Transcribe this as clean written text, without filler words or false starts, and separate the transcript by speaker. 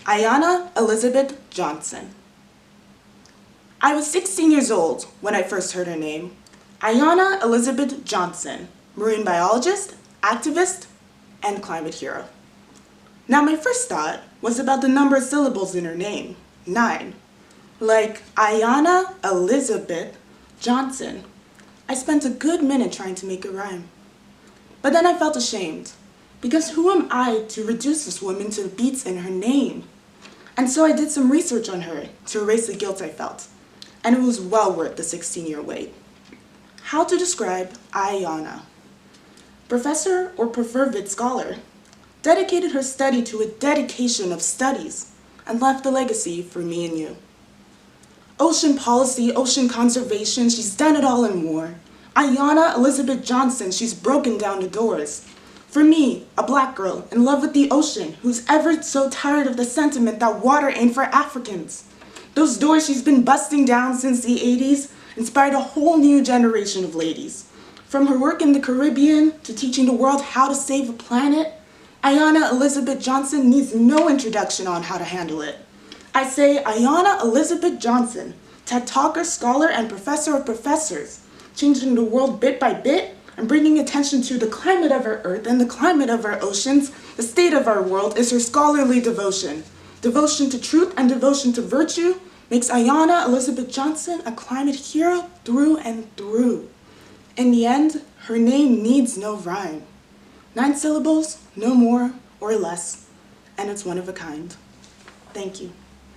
Speaker 1: Ayana Elizabeth Johnson. I was 16 years old when I first heard her name. Ayana Elizabeth Johnson, marine biologist, activist, and climate hero. Now my first thought was about the number of syllables in her name, 9. Like Ayana Elizabeth Johnson. I spent a good minute trying to make it rhyme. But then I felt ashamed, because who am I to reduce this woman to the beats in her name? And so I did some research on her to erase the guilt I felt, and it was well worth the 16-year wait. How to describe Ayana? Professor or fervid scholar, dedicated her study to a dedication of studies, and left a legacy for me and you. Ocean policy, ocean conservation, she's done it all and more. Ayana Elizabeth Johnson, she's broken down the doors. For me, a black girl in love with the ocean, who's ever so tired of the sentiment that water ain't for Africans. Those doors she's been busting down since the 80s inspired a whole new generation of ladies. From her work in the Caribbean to teaching the world how to save a planet, Ayana Elizabeth Johnson needs no introduction on how to handle it. I say Ayana Elizabeth Johnson, TED Talker, scholar, and professor of professors, changing the world bit by bit and bringing attention to the climate of our earth and the climate of our oceans. The state of our world is her scholarly devotion. Devotion to truth and devotion to virtue makes Ayana Elizabeth Johnson a climate hero through and through. In the end, her name needs no rhyme. 9 syllables, no more or less, and it's one of a kind. Thank you.